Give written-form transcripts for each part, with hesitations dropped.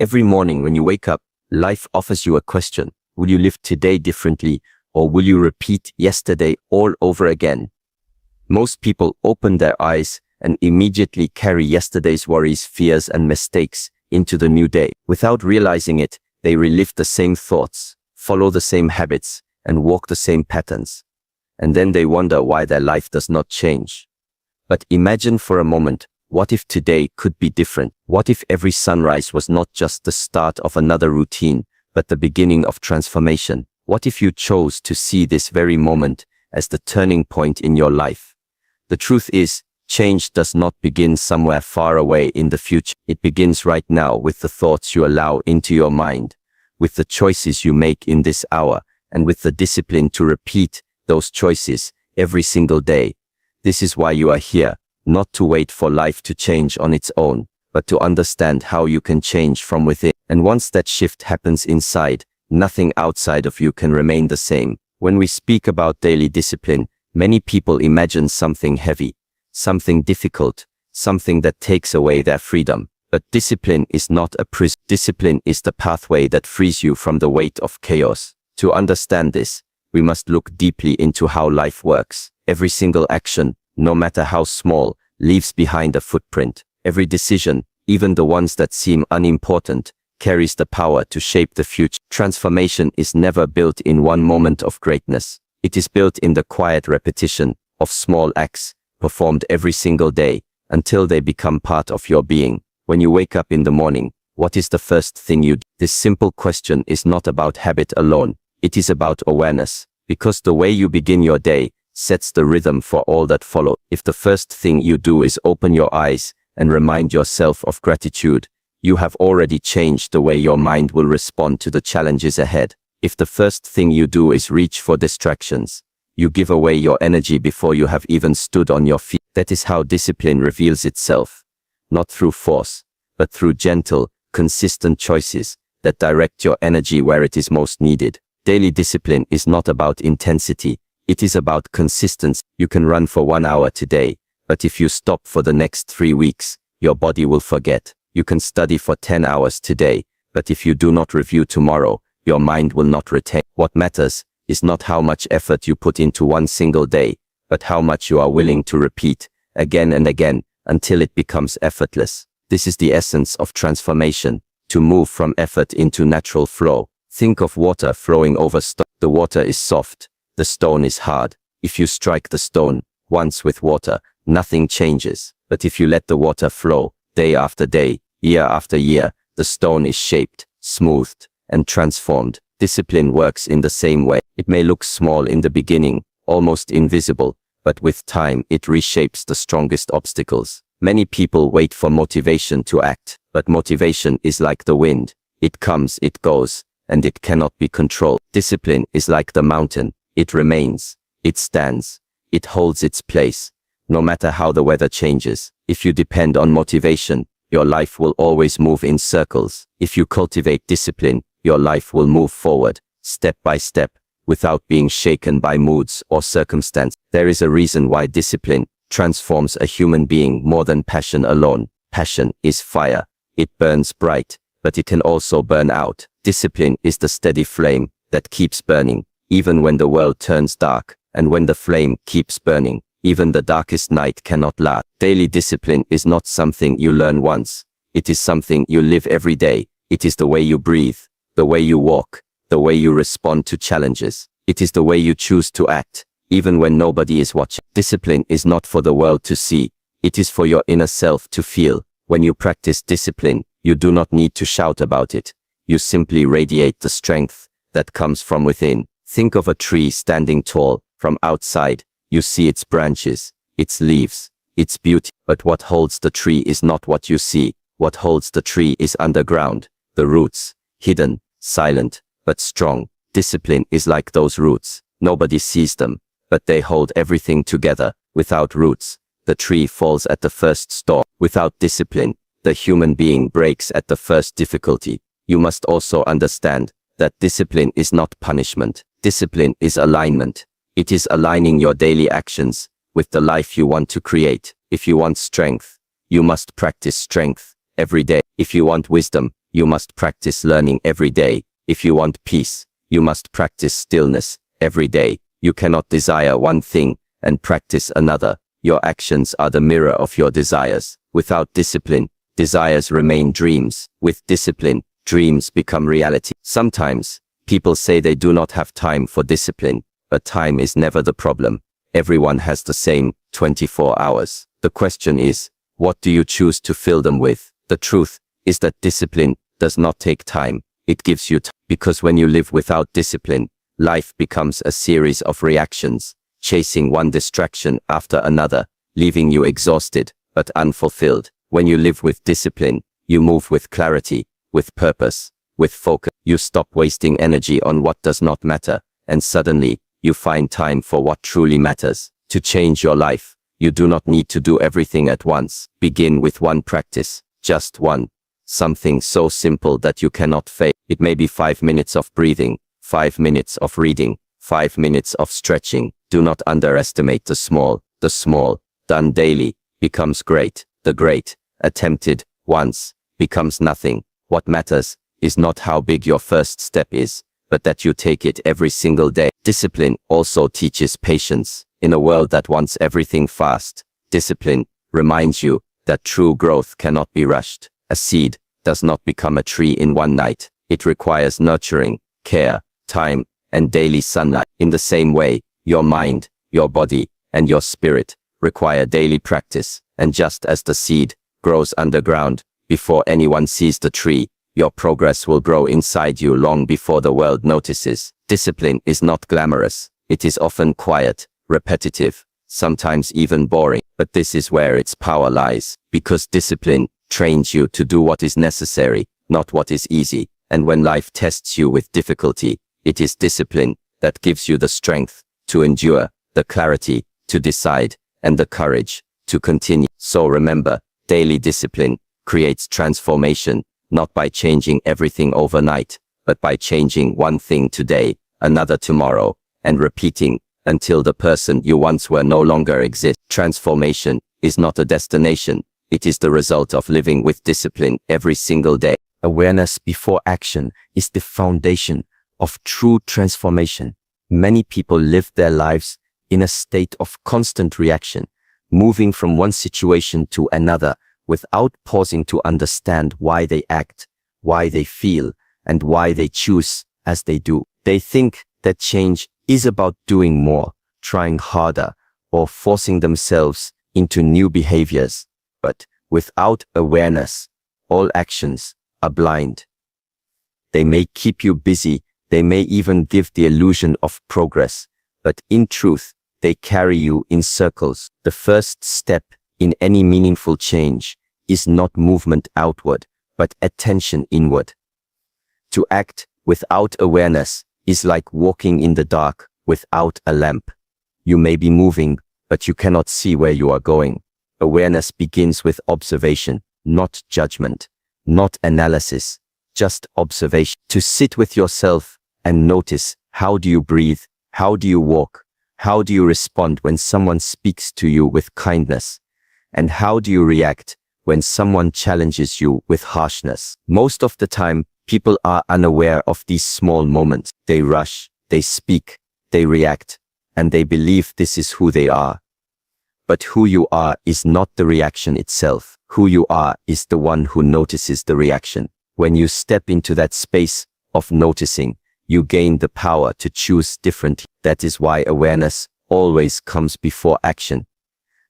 Every morning when you wake up, life offers you a question. Will you live today differently, or will you repeat yesterday all over again? Most people open their eyes and immediately carry yesterday's worries, fears, and mistakes into the new day. Without realizing it, they relive the same thoughts, follow the same habits, and walk the same patterns. And then they wonder why their life does not change. But imagine for a moment, what if today could be different? What if every sunrise was not just the start of another routine, but the beginning of transformation? What if you chose to see this very moment as the turning point in your life? The truth is, change does not begin somewhere far away in the future. It begins right now with the thoughts you allow into your mind, with the choices you make in this hour, and with the discipline to repeat those choices every single day. This is why you are here, not to wait for life to change on its own, but to understand how you can change from within. And once that shift happens inside, nothing outside of you can remain the same. When we speak about daily discipline, many people imagine something heavy, something difficult, something that takes away their freedom. But discipline is not a prison. Discipline is the pathway that frees you from the weight of chaos. To understand this, we must look deeply into how life works. Every single action, no matter how small, leaves behind a footprint. Every decision, even the ones that seem unimportant, carries the power to shape the future. Transformation is never built in one moment of greatness. It is built in the quiet repetition of small acts, performed every single day, until they become part of your being. When you wake up in the morning, what is the first thing you do? This simple question is not about habit alone. It is about awareness, because the way you begin your day sets the rhythm for all that follow. If the first thing you do is open your eyes and remind yourself of gratitude, you have already changed the way your mind will respond to the challenges ahead. If the first thing you do is reach for distractions, you give away your energy before you have even stood on your feet. That is how discipline reveals itself, not through force, but through gentle, consistent choices that direct your energy where it is most needed. Daily discipline is not about intensity, it is about consistency. You can run for 1 hour today, but if you stop for the next 3 weeks, your body will forget. You can study for 10 hours today, but if you do not review tomorrow, your mind will not retain. What matters is not how much effort you put into one single day, but how much you are willing to repeat again and again until it becomes effortless. This is the essence of transformation, to move from effort into natural flow. Think of water flowing over stone. The water is soft, the stone is hard. If you strike the stone once with water, nothing changes. But if you let the water flow, day after day, year after year, the stone is shaped, smoothed, and transformed. Discipline works in the same way. It may look small in the beginning, almost invisible, but with time it reshapes the strongest obstacles. Many people wait for motivation to act, but motivation is like the wind. It comes, it goes, and it cannot be controlled. Discipline is like the mountain. It remains, it stands, it holds its place, no matter how the weather changes. If you depend on motivation, your life will always move in circles. If you cultivate discipline, your life will move forward, step by step, without being shaken by moods or circumstance. There is a reason why discipline transforms a human being more than passion alone. Passion is fire. It burns bright, but it can also burn out. Discipline is the steady flame that keeps burning, even when the world turns dark, and when the flame keeps burning, even the darkest night cannot last. Daily discipline is not something you learn once. It is something you live every day. It is the way you breathe, the way you walk, the way you respond to challenges. It is the way you choose to act, even when nobody is watching. Discipline is not for the world to see. It is for your inner self to feel. When you practice discipline, you do not need to shout about it. You simply radiate the strength that comes from within. Think of a tree standing tall. From outside, you see its branches, its leaves, its beauty. But what holds the tree is not what you see. What holds the tree is underground, the roots, hidden, silent, but strong. Discipline is like those roots. Nobody sees them, but they hold everything together. Without roots, the tree falls at the first storm. Without discipline, the human being breaks at the first difficulty. You must also understand that discipline is not punishment. Discipline is alignment. It is aligning your daily actions with the life you want to create. If you want strength, you must practice strength every day. If you want wisdom, you must practice learning every day. If you want peace, you must practice stillness every day. You cannot desire one thing and practice another. Your actions are the mirror of your desires. Without discipline, desires remain dreams. With discipline, dreams become reality. Sometimes, people say they do not have time for discipline, but time is never the problem. Everyone has the same 24 hours. The question is, what do you choose to fill them with? The truth is that discipline does not take time. It gives you time. Because when you live without discipline, life becomes a series of reactions, chasing one distraction after another, leaving you exhausted but unfulfilled. When you live with discipline, you move with clarity, with purpose, with focus. You stop wasting energy on what does not matter, and suddenly, you find time for what truly matters. To change your life, you do not need to do everything at once. Begin with one practice, just one. Something so simple that you cannot fail. It may be 5 minutes of breathing, 5 minutes of reading, 5 minutes of stretching. Do not underestimate the small. The small, done daily, becomes great. The great, attempted once, becomes nothing. What matters is not how big your first step is, but that you take it every single day. Discipline also teaches patience. In a world that wants everything fast, discipline reminds you that true growth cannot be rushed. A seed does not become a tree in one night. It requires nurturing, care, time, and daily sunlight. In the same way, your mind, your body, and your spirit require daily practice. And just as the seed grows underground before anyone sees the tree, your progress will grow inside you long before the world notices. Discipline is not glamorous. It is often quiet, repetitive, sometimes even boring. But this is where its power lies, because discipline trains you to do what is necessary, not what is easy. And when life tests you with difficulty, it is discipline that gives you the strength to endure, the clarity to decide, and the courage to continue. So remember, daily discipline creates transformation, not by changing everything overnight, but by changing one thing today, another tomorrow, and repeating until the person you once were no longer exists. Transformation is not a destination. It is the result of living with discipline every single day. Awareness before action is the foundation of true transformation. Many people live their lives in a state of constant reaction, moving from one situation to another without pausing to understand why they act, why they feel, and why they choose as they do. They think that change is about doing more, trying harder, or forcing themselves into new behaviors. But without awareness, all actions are blind. They may keep you busy, they may even give the illusion of progress, but in truth, they carry you in circles. The first step in any meaningful change is not movement outward, but attention inward. To act without awareness is like walking in the dark without a lamp. You may be moving, but you cannot see where you are going. Awareness begins with observation, not judgment, not analysis, just observation. To sit with yourself and notice, how do you breathe? How do you walk? How do you respond when someone speaks to you with kindness? And how do you react when someone challenges you with harshness? Most of the time, people are unaware of these small moments. They rush, they speak, they react, and they believe this is who they are. But who you are is not the reaction itself. Who you are is the one who notices the reaction. When you step into that space of noticing, you gain the power to choose differently. That is why awareness always comes before action.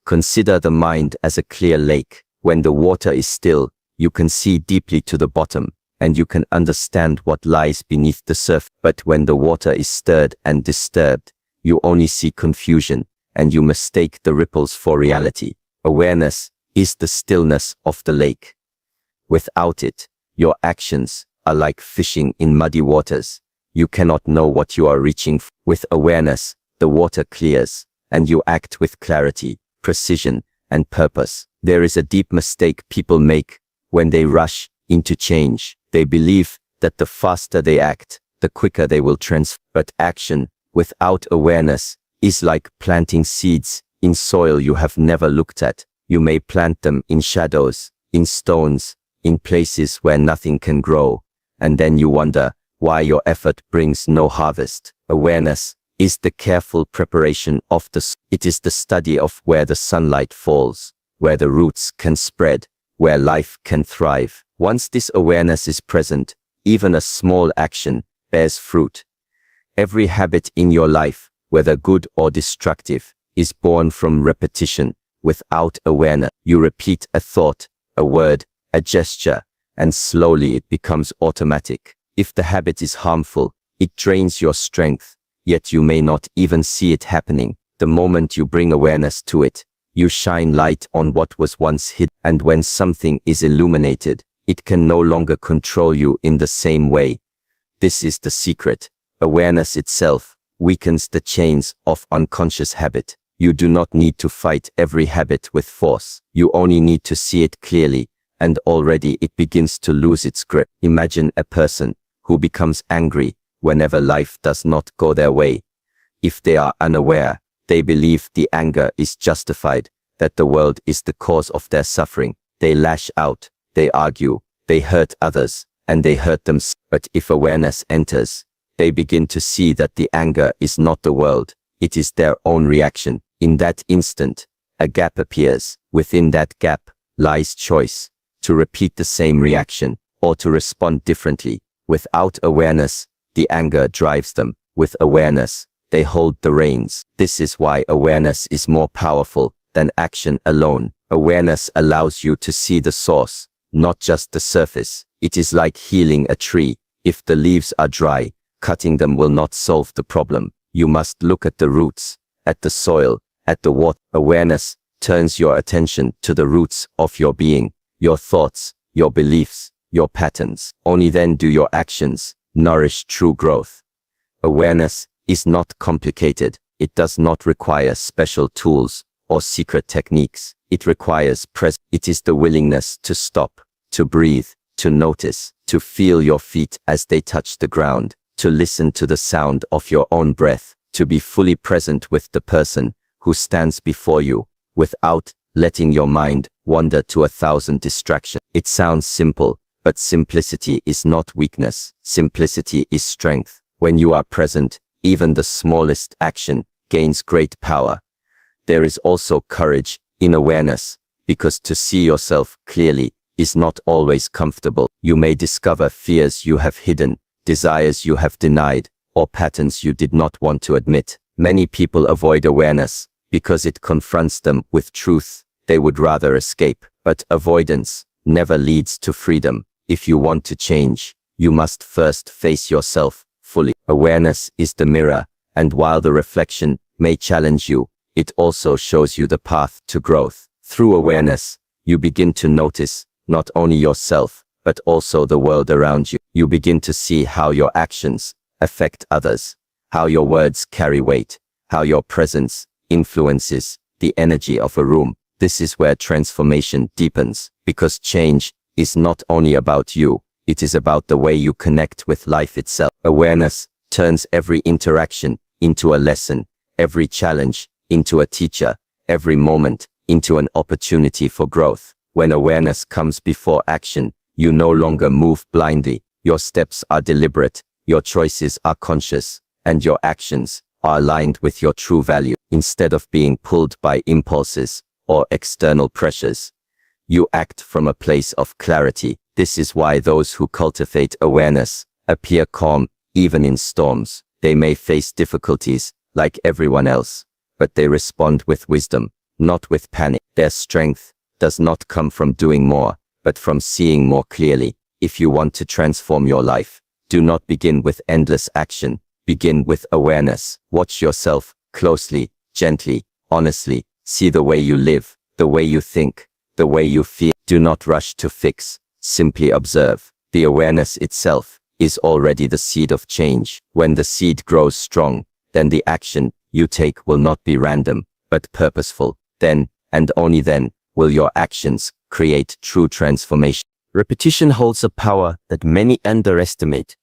Consider the mind as a clear lake. When the water is still, you can see deeply to the bottom, and you can understand what lies beneath the surface. But when the water is stirred and disturbed, you only see confusion, and you mistake the ripples for reality. Awareness is the stillness of the lake. Without it, your actions are like fishing in muddy waters. You cannot know what you are reaching for. With awareness, the water clears, and you act with clarity, precision, and purpose. There is a deep mistake people make when they rush into change. They believe that the faster they act, the quicker they will transform. But action without awareness is like planting seeds in soil you have never looked at. You may plant them in shadows, in stones, in places where nothing can grow, and then you wonder why your effort brings no harvest. Awareness is the careful preparation of it is the study of where the sunlight falls, where the roots can spread, where life can thrive. Once this awareness is present, even a small action bears fruit. Every habit in your life, whether good or destructive, is born from repetition. Without awareness, you repeat a thought, a word, a gesture, and slowly it becomes automatic. If the habit is harmful, it drains your strength, yet you may not even see it happening. The moment you bring awareness to it, you shine light on what was once hidden. And when something is illuminated, it can no longer control you in the same way. This is the secret. Awareness itself weakens the chains of unconscious habit. You do not need to fight every habit with force. You only need to see it clearly, and already it begins to lose its grip. Imagine a person who becomes angry whenever life does not go their way. If they are unaware, they believe the anger is justified, that the world is the cause of their suffering. They lash out, they argue, they hurt others, and they hurt themselves. But if awareness enters, they begin to see that the anger is not the world, it is their own reaction. In that instant, a gap appears. Within that gap lies choice, to repeat the same reaction, or to respond differently. Without awareness, the anger drives them. With awareness, they hold the reins. This is why awareness is more powerful than action alone. Awareness allows you to see the source, not just the surface. It is like healing a tree. If the leaves are dry, cutting them will not solve the problem. You must look at the roots, at the soil, at the water. Awareness turns your attention to the roots of your being, your thoughts, your beliefs, your patterns. Only then do your actions nourish true growth. Awareness is not complicated. It does not require special tools or secret techniques. It requires presence. It is the willingness to stop, to breathe, to notice, to feel your feet as they touch the ground, to listen to the sound of your own breath, to be fully present with the person who stands before you, without letting your mind wander to 1,000 distractions. It sounds simple, but simplicity is not weakness. Simplicity is strength. When you are present, even the smallest action gains great power. There is also courage in awareness, because to see yourself clearly is not always comfortable. You may discover fears you have hidden, desires you have denied, or patterns you did not want to admit. Many people avoid awareness because it confronts them with truth they would rather escape. But avoidance never leads to freedom. If you want to change, you must first face yourself fully. Awareness is the mirror, and while the reflection may challenge you, it also shows you the path to growth. Through awareness, you begin to notice not only yourself, but also the world around you. You begin to see how your actions affect others, how your words carry weight, how your presence influences the energy of a room. This is where transformation deepens, because change is not only about you, it is about the way you connect with life itself. Awareness turns every interaction into a lesson, every challenge into a teacher, every moment into an opportunity for growth. When awareness comes before action, you no longer move blindly. Your steps are deliberate, your choices are conscious, and your actions are aligned with your true value. Instead of being pulled by impulses or external pressures, you act from a place of clarity. This is why those who cultivate awareness appear calm even in storms. They may face difficulties like everyone else, but they respond with wisdom, not with panic. Their strength does not come from doing more, but from seeing more clearly. If you want to transform your life, do not begin with endless action. Begin with awareness. Watch yourself closely, gently, honestly. See the way you live, the way you think, the way you feel. Do not rush to fix. Simply observe. The awareness itself is already the seed of change. When the seed grows strong, then the action you take will not be random, but purposeful. Then, and only then, will your actions create true transformation. Repetition holds a power that many underestimate.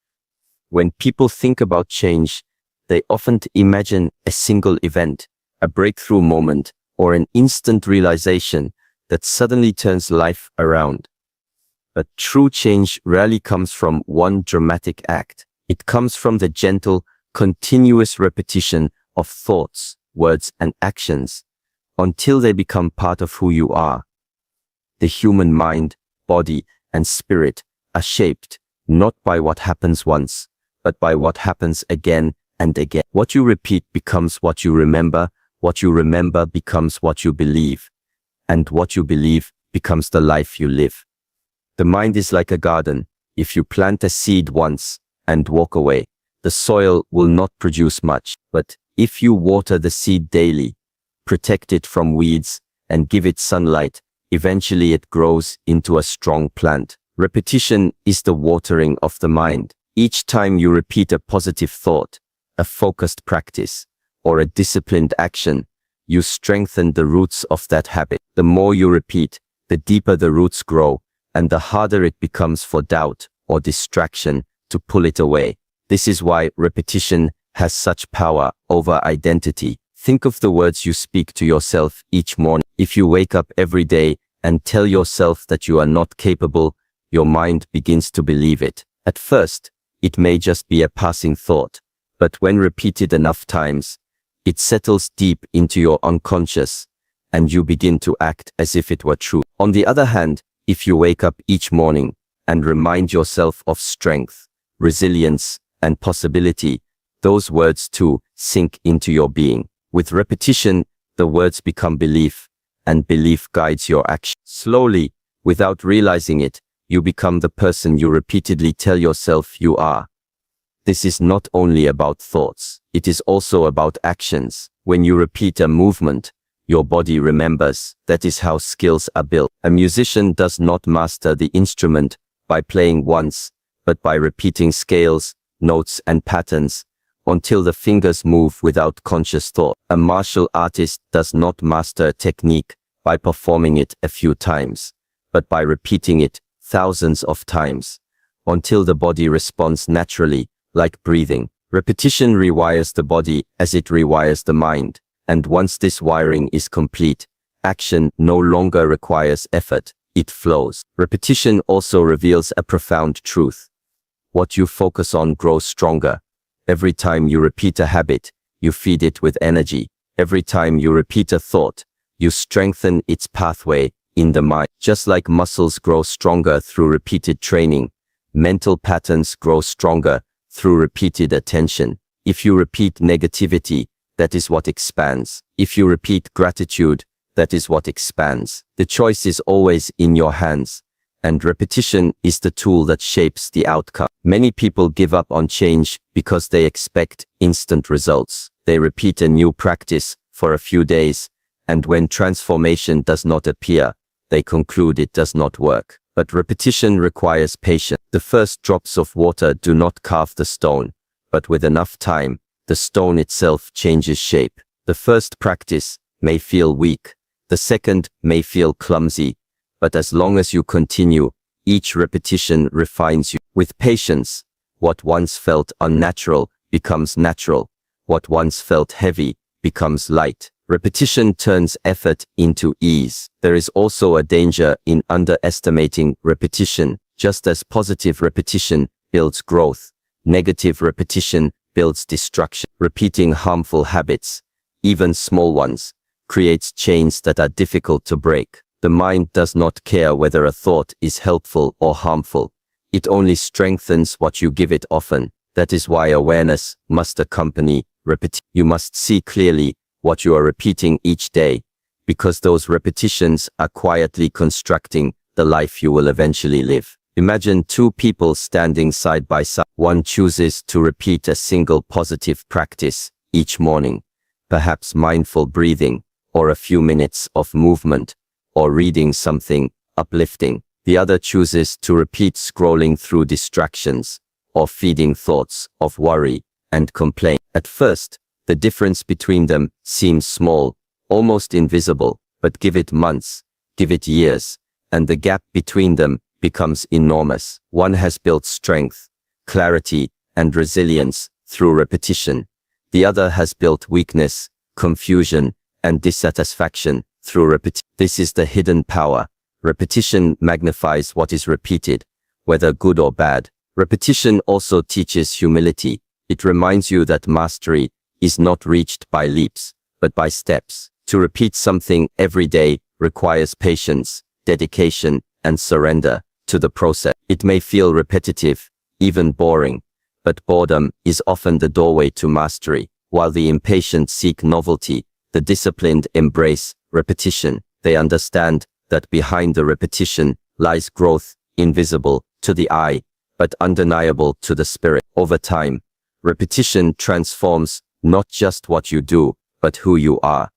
When people think about change, they often imagine a single event, a breakthrough moment, or an instant realization that suddenly turns life around. But true change rarely comes from one dramatic act. It comes from the gentle, continuous repetition of thoughts, words, and actions until they become part of who you are. The human mind, body, and spirit are shaped not by what happens once, but by what happens again and again. What you repeat becomes what you remember becomes what you believe, and what you believe becomes the life you live. The mind is like a garden. If you plant a seed once and walk away, the soil will not produce much. But if you water the seed daily, protect it from weeds, and give it sunlight, eventually it grows into a strong plant. Repetition is the watering of the mind. Each time you repeat a positive thought, a focused practice, or a disciplined action, you strengthen the roots of that habit. The more you repeat, the deeper the roots grow, and the harder it becomes for doubt or distraction to pull it away. This is why repetition has such power over identity. Think of the words you speak to yourself each morning. If you wake up every day and tell yourself that you are not capable, your mind begins to believe it. At first, it may just be a passing thought, but when repeated enough times, it settles deep into your unconscious, and you begin to act as if it were true. On the other hand, if you wake up each morning and remind yourself of strength, resilience, and possibility, those words too sink into your being. With repetition, the words become belief, and belief guides your action. Slowly, without realizing it, you become the person you repeatedly tell yourself you are. This is not only about thoughts, it is also about actions. When you repeat a movement, your body remembers. That is how skills are built. A musician does not master the instrument by playing once, but by repeating scales, notes, and patterns until the fingers move without conscious thought. A martial artist does not master a technique by performing it a few times, but by repeating it thousands of times until the body responds naturally, like breathing. Repetition rewires the body as it rewires the mind, and once this wiring is complete, action no longer requires effort, it flows. Repetition also reveals a profound truth. What you focus on grows stronger. Every time you repeat a habit, you feed it with energy. Every time you repeat a thought, you strengthen its pathway in the mind. Just like muscles grow stronger through repeated training, mental patterns grow stronger through repeated attention. If you repeat negativity, that is what expands. If you repeat gratitude, that is what expands. The choice is always in your hands, and repetition is the tool that shapes the outcome. Many people give up on change because they expect instant results. They repeat a new practice for a few days, and when transformation does not appear, they conclude it does not work. But repetition requires patience. The first drops of water do not carve the stone, but with enough time, the stone itself changes shape. The first practice may feel weak, the second may feel clumsy, but as long as you continue, each repetition refines you. With patience, what once felt unnatural becomes natural. What once felt heavy becomes light. Repetition turns effort into ease. There is also a danger in underestimating repetition. Just as positive repetition builds growth, negative repetition builds destruction. Repeating harmful habits, even small ones, creates chains that are difficult to break. The mind does not care whether a thought is helpful or harmful. It only strengthens what you give it often. That is why awareness must accompany repetition. You must see clearly what you are repeating each day, because those repetitions are quietly constructing the life you will eventually live. Imagine two people standing side by side. One chooses to repeat a single positive practice each morning, perhaps mindful breathing, or a few minutes of movement, or reading something uplifting. The other chooses to repeat scrolling through distractions, or feeding thoughts of worry and complaint. At first, the difference between them seems small, almost invisible, but give it months, give it years, and the gap between them becomes enormous. One has built strength, clarity, and resilience through repetition. The other has built weakness, confusion, and dissatisfaction through repetition. This is the hidden power. Repetition magnifies what is repeated, whether good or bad. Repetition also teaches humility. It reminds you that mastery is not reached by leaps, but by steps. To repeat something every day requires patience, dedication, and surrender to the process. It may feel repetitive, even boring, but boredom is often the doorway to mastery. While the impatient seek novelty, the disciplined embrace repetition. They understand that behind the repetition lies growth, invisible to the eye, but undeniable to the spirit. Over time, repetition transforms not just what you do, but who you are.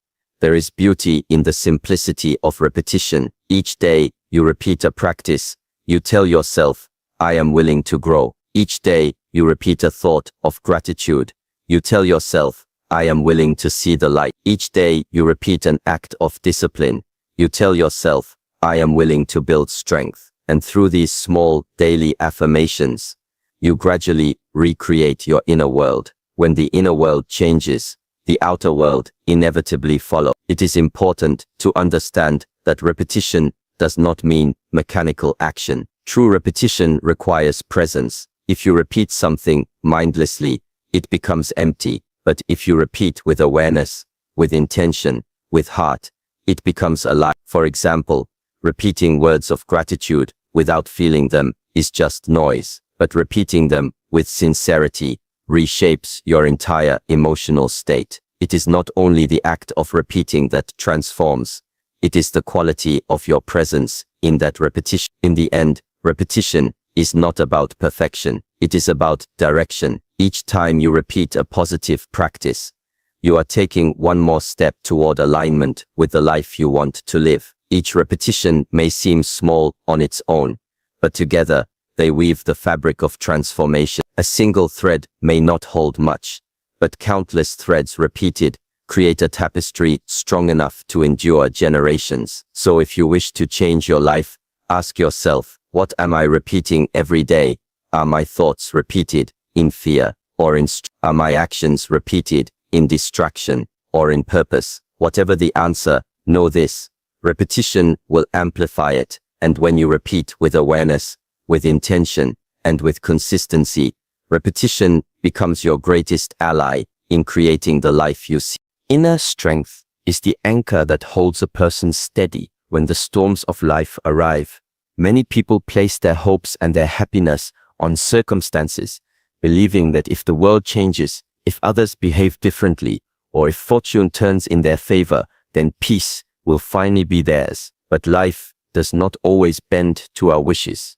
There is beauty in the simplicity of repetition. Each day, you repeat a practice. You tell yourself, I am willing to grow. Each day, you repeat a thought of gratitude. You tell yourself, I am willing to see the light. Each day, you repeat an act of discipline. You tell yourself, I am willing to build strength. And through these small, daily affirmations, you gradually recreate your inner world. When the inner world changes, the outer world inevitably follows. It is important to understand that repetition does not mean mechanical action. True repetition requires presence. If you repeat something mindlessly, it becomes empty. But if you repeat with awareness, with intention, with heart, it becomes alive. For example, repeating words of gratitude without feeling them is just noise, but repeating them with sincerity reshapes your entire emotional state. It is not only the act of repeating that transforms, it is the quality of your presence in that repetition. In the end, repetition is not about perfection, it is about direction. Each time you repeat a positive practice, you are taking one more step toward alignment with the life you want to live. Each repetition may seem small on its own, but together, they weave the fabric of transformation. A single thread may not hold much, but countless threads repeated create a tapestry strong enough to endure generations. So if you wish to change your life, ask yourself, what am I repeating every day? Are my thoughts repeated in fear or in are my actions repeated in distraction or in purpose? Whatever the answer, know this: repetition will amplify it. And when you repeat with awareness, with intention, and with consistency, repetition becomes your greatest ally in creating the life you seek. Inner strength is the anchor that holds a person steady when the storms of life arrive. Many people place their hopes and their happiness on circumstances, believing that if the world changes, if others behave differently, or if fortune turns in their favor, then peace will finally be theirs. But life does not always bend to our wishes.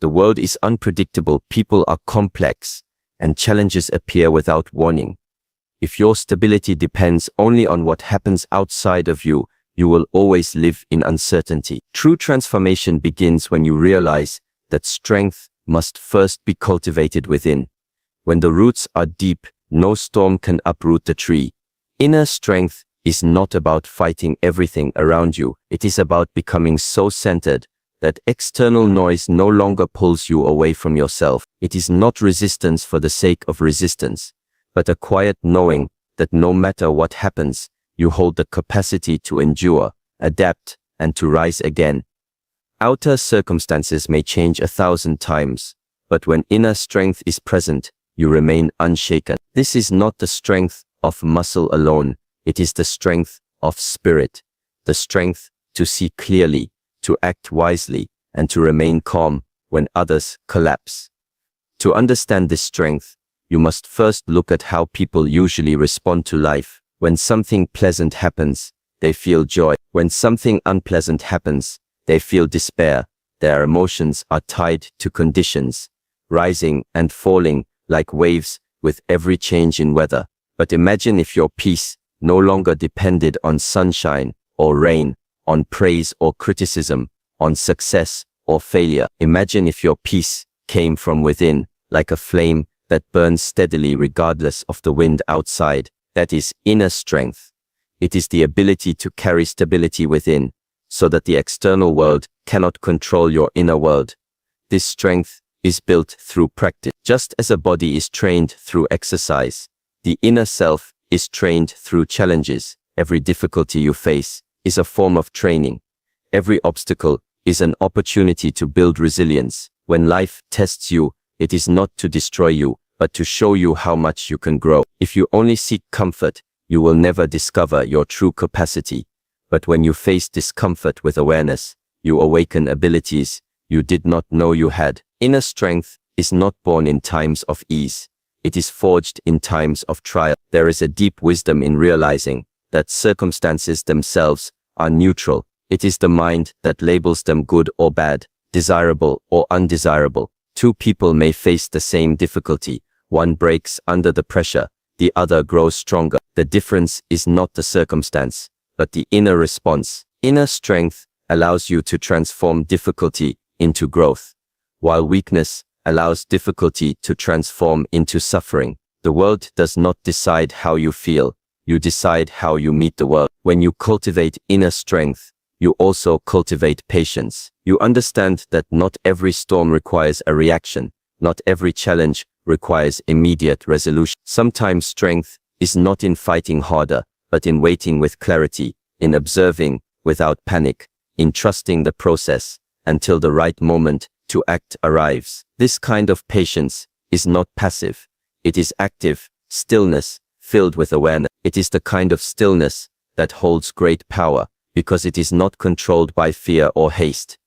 The world is unpredictable, people are complex, and challenges appear without warning. If your stability depends only on what happens outside of you, you will always live in uncertainty. True transformation begins when you realize that strength must first be cultivated within. When the roots are deep, no storm can uproot the tree. Inner strength is not about fighting everything around you. It is about becoming so centered that external noise no longer pulls you away from yourself. It is not resistance for the sake of resistance, but a quiet knowing that no matter what happens, you hold the capacity to endure, adapt, and to rise again. Outer circumstances may change 1,000 times, but when inner strength is present, you remain unshaken. This is not the strength of muscle alone, it is the strength of spirit, the strength to see clearly, to act wisely, and to remain calm when others collapse. To understand this strength, you must first look at how people usually respond to life. When something pleasant happens, they feel joy. When something unpleasant happens, they feel despair. Their emotions are tied to conditions, rising and falling like waves with every change in weather. But imagine if your peace no longer depended on sunshine or rain, on praise or criticism, on success or failure. Imagine if your peace came from within, like a flame that burns steadily regardless of the wind outside. That is inner strength. It is the ability to carry stability within, so that the external world cannot control your inner world. This strength is built through practice. Just as a body is trained through exercise, the inner self is trained through challenges. Every difficulty you face is a form of training. Every obstacle is an opportunity to build resilience. When life tests you, it is not to destroy you, but to show you how much you can grow. If you only seek comfort, you will never discover your true capacity. But when you face discomfort with awareness, you awaken abilities you did not know you had. Inner strength is not born in times of ease. It is forged in times of trial. There is a deep wisdom in realizing that circumstances themselves are neutral. It is the mind that labels them good or bad, desirable or undesirable. Two people may face the same difficulty. One breaks under the pressure, the other grows stronger. The difference is not the circumstance, but the inner response. Inner strength allows you to transform difficulty into growth, while weakness allows difficulty to transform into suffering. The world does not decide how you feel. You decide how you meet the world. When you cultivate inner strength, you also cultivate patience. You understand that not every storm requires a reaction. Not every challenge requires immediate resolution. Sometimes strength is not in fighting harder, but in waiting with clarity, in observing without panic, in trusting the process until the right moment to act arrives. This kind of patience is not passive. It is active, stillness, filled with awareness. It is the kind of stillness that holds great power, because it is not controlled by fear or haste.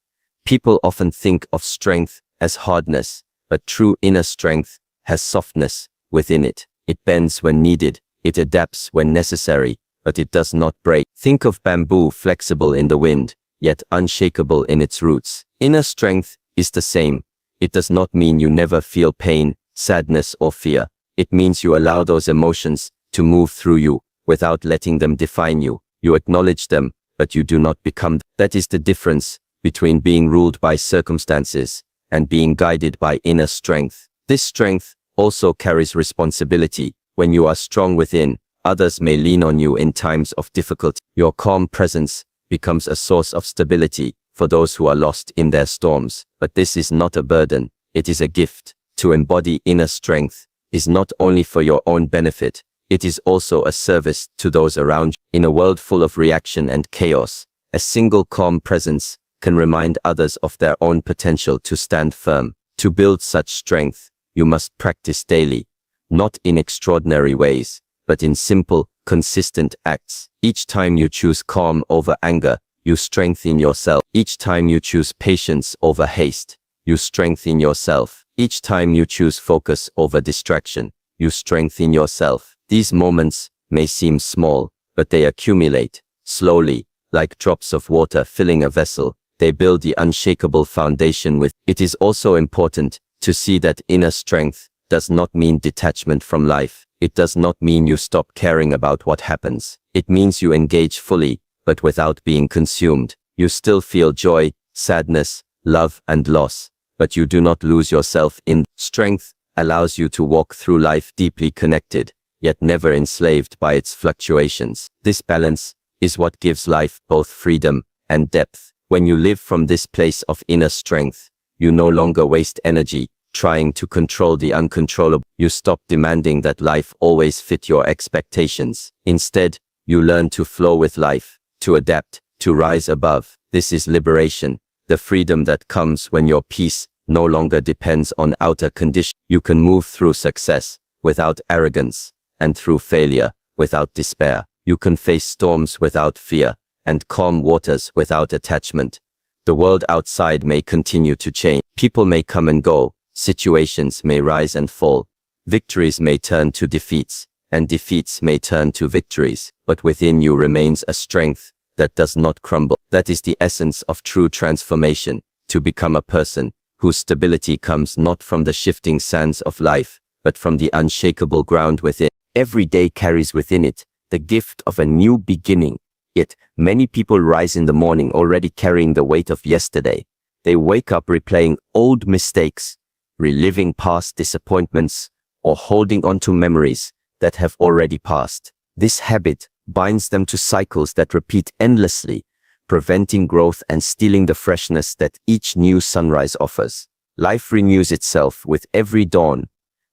People often think of strength as hardness, but true inner strength has softness within it. It bends when needed, it adapts when necessary, but it does not break. Think of bamboo, flexible in the wind, yet unshakable in its roots. Inner strength is the same. It does not mean you never feel pain, sadness, or fear. It means you allow those emotions to move through you without letting them define you. You acknowledge them, but you do not become them. That is the difference between being ruled by circumstances and being guided by inner strength. This strength also carries responsibility. When you are strong within, others may lean on you in times of difficulty. Your calm presence becomes a source of stability for those who are lost in their storms. But this is not a burden, it is a gift. To embody inner strength is not only for your own benefit, it is also a service to those around you. In a world full of reaction and chaos, a single calm presence can remind others of their own potential to stand firm. To build such strength, you must practice daily, not in extraordinary ways, but in simple, consistent acts. Each time you choose calm over anger, you strengthen yourself. Each time you choose patience over haste, you strengthen yourself. Each time you choose focus over distraction, you strengthen yourself. These moments may seem small, but they accumulate slowly, like drops of water filling a vessel. They build the unshakable foundation with. It is also important to see that inner strength does not mean detachment from life. It does not mean you stop caring about what happens. It means you engage fully, but without being consumed. You still feel joy, sadness, love, and loss, but you do not lose yourself in. Strength allows you to walk through life deeply connected, yet never enslaved by its fluctuations. This balance is what gives life both freedom and depth. When you live from this place of inner strength, you no longer waste energy trying to control the uncontrollable. You stop demanding that life always fit your expectations. Instead, you learn to flow with life, to adapt, to rise above. This is liberation, the freedom that comes when your peace no longer depends on outer conditions. You can move through success without arrogance, and through failure without despair. You can face storms without fear, and calm waters without attachment. The world outside may continue to change. People may come and go. Situations may rise and fall. Victories may turn to defeats, and defeats may turn to victories. But within you remains a strength that does not crumble. That is the essence of true transformation, to become a person whose stability comes not from the shifting sands of life, but from the unshakable ground within. Every day carries within it the gift of a new beginning. Yet, many people rise in the morning already carrying the weight of yesterday. They wake up replaying old mistakes, reliving past disappointments, or holding on to memories that have already passed. This habit binds them to cycles that repeat endlessly, preventing growth and stealing the freshness that each new sunrise offers. Life renews itself with every dawn,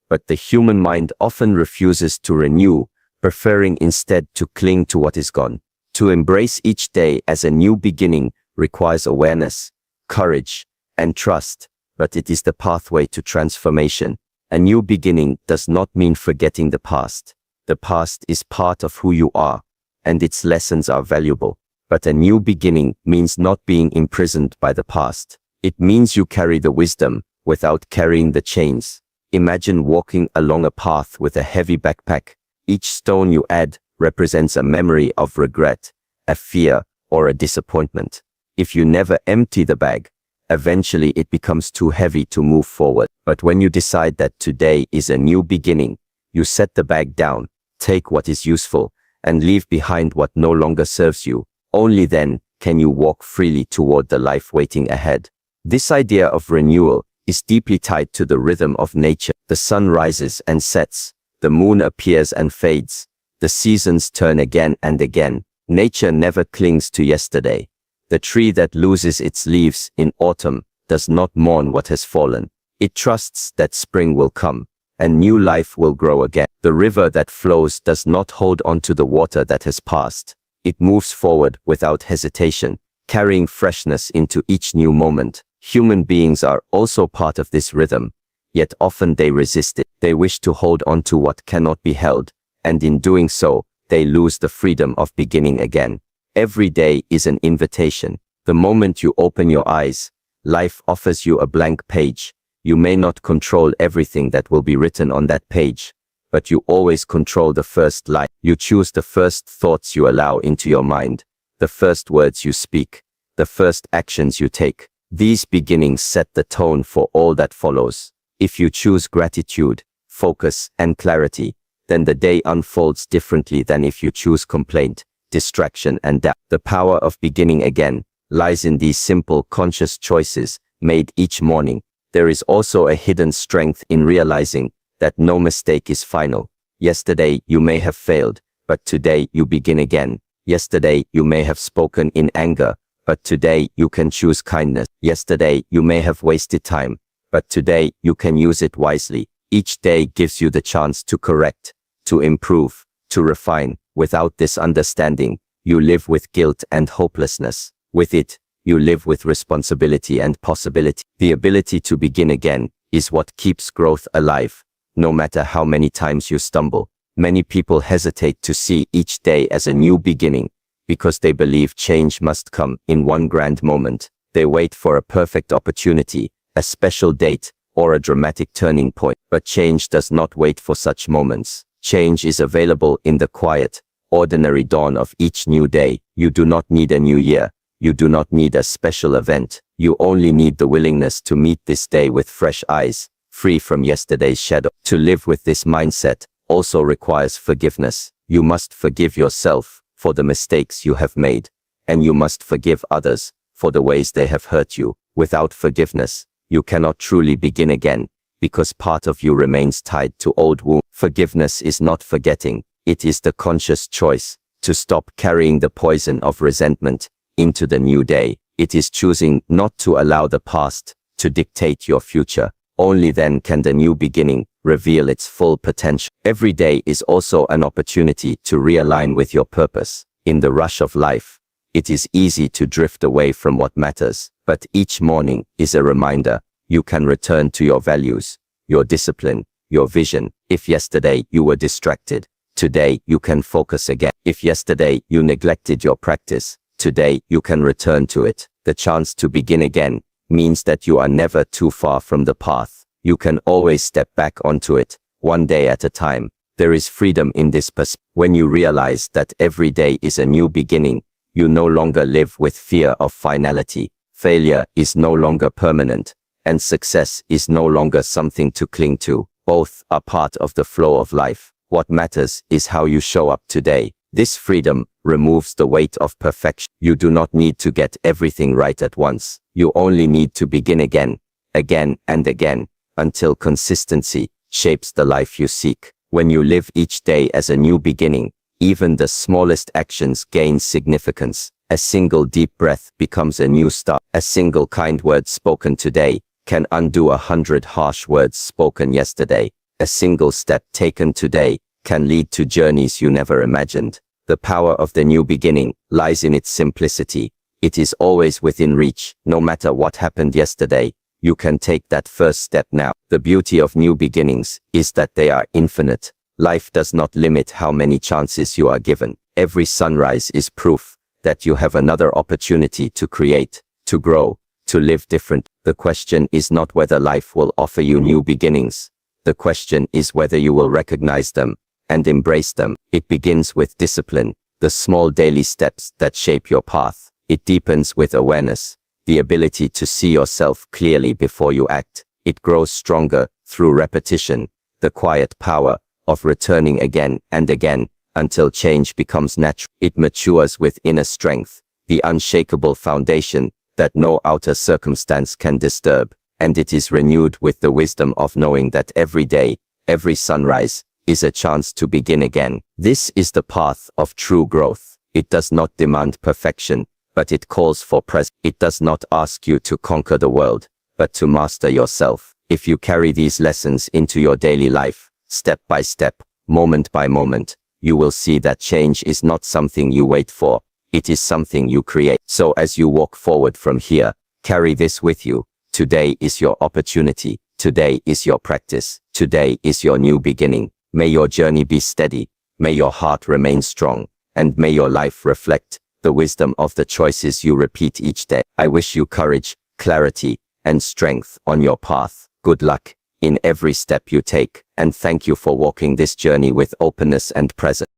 but the human mind often refuses to renew, preferring instead to cling to what is gone. To embrace each day as a new beginning requires awareness, courage, and trust, but it is the pathway to transformation. A new beginning does not mean forgetting the past. The past is part of who you are, and its lessons are valuable. But a new beginning means not being imprisoned by the past. It means you carry the wisdom without carrying the chains. Imagine walking along a path with a heavy backpack. Each stone you add represents a memory of regret, a fear, or a disappointment. If you never empty the bag, eventually it becomes too heavy to move forward. But when you decide that today is a new beginning, you set the bag down, take what is useful, and leave behind what no longer serves you. Only then can you walk freely toward the life waiting ahead. This idea of renewal is deeply tied to the rhythm of nature. The sun rises and sets, the moon appears and fades, the seasons turn again and again. Nature never clings to yesterday. The tree that loses its leaves in autumn does not mourn what has fallen. It trusts that spring will come, and new life will grow again. The river that flows does not hold on to the water that has passed. It moves forward without hesitation, carrying freshness into each new moment. Human beings are also part of this rhythm, yet often they resist it. They wish to hold on to what cannot be held, and in doing so, they lose the freedom of beginning again. Every day is an invitation. The moment you open your eyes, life offers you a blank page. You may not control everything that will be written on that page, but you always control the first line. You choose the first thoughts you allow into your mind, the first words you speak, the first actions you take. These beginnings set the tone for all that follows. If you choose gratitude, focus, and clarity, then the day unfolds differently than if you choose complaint, distraction, and doubt. The power of beginning again lies in these simple conscious choices made each morning. There is also a hidden strength in realizing that no mistake is final. Yesterday you may have failed, but today you begin again. Yesterday you may have spoken in anger, but today you can choose kindness. Yesterday you may have wasted time, but today you can use it wisely. Each day gives you the chance to correct, to improve, to refine. Without this understanding, you live with guilt and hopelessness. With it, you live with responsibility and possibility. The ability to begin again is what keeps growth alive, no matter how many times you stumble. Many people hesitate to see each day as a new beginning because they believe change must come in one grand moment. They wait for a perfect opportunity, a special date, or a dramatic turning point. But change does not wait for such moments. Change is available in the quiet, ordinary dawn of each new day. You do not need a new year. You do not need a special event. You only need the willingness to meet this day with fresh eyes, free from yesterday's shadow. To live with this mindset also requires forgiveness. You must forgive yourself for the mistakes you have made, and you must forgive others for the ways they have hurt you. Without forgiveness, you cannot truly begin again, because part of you remains tied to old wounds. Forgiveness is not forgetting. It is the conscious choice to stop carrying the poison of resentment into the new day. It is choosing not to allow the past to dictate your future. Only then can the new beginning reveal its full potential. Every day is also an opportunity to realign with your purpose. In the rush of life, it is easy to drift away from what matters, but each morning is a reminder. You can return to your values, your discipline, your vision. If yesterday you were distracted, today you can focus again. If yesterday you neglected your practice, today you can return to it. The chance to begin again means that you are never too far from the path. You can always step back onto it, one day at a time. There is freedom in this perspective. When you realize that every day is a new beginning, you no longer live with fear of finality. Failure is no longer permanent, and success is no longer something to cling to. Both are part of the flow of life. What matters is how you show up today. This freedom removes the weight of perfection. You do not need to get everything right at once. You only need to begin again, again and again, until consistency shapes the life you seek. When you live each day as a new beginning, even the smallest actions gain significance. A single deep breath becomes a new start. A single kind word spoken today can undo 100 harsh words spoken yesterday. A single step taken today can lead to journeys you never imagined. The power of the new beginning lies in its simplicity. It is always within reach. No matter what happened yesterday, you can take that first step now. The beauty of new beginnings is that they are infinite. Life does not limit how many chances you are given. Every sunrise is proof that you have another opportunity to create, to grow, to live different. The question is not whether life will offer you new beginnings. The question is whether you will recognize them and embrace them. It begins with discipline, the small daily steps that shape your path. It deepens with awareness, the ability to see yourself clearly before you act. It grows stronger through repetition, the quiet power of returning again and again until change becomes natural. It matures with inner strength, the unshakable foundation that no outer circumstance can disturb, and it is renewed with the wisdom of knowing that every day, every sunrise, is a chance to begin again. This is the path of true growth. It does not demand perfection, but it calls for presence. It does not ask you to conquer the world, but to master yourself. If you carry these lessons into your daily life, step by step, moment by moment, you will see that change is not something you wait for. It is something you create. So as you walk forward from here, carry this with you. Today is your opportunity. Today is your practice. Today is your new beginning. May your journey be steady. May your heart remain strong. And may your life reflect the wisdom of the choices you repeat each day. I wish you courage, clarity, and strength on your path. Good luck in every step you take, and thank you for walking this journey with openness and presence.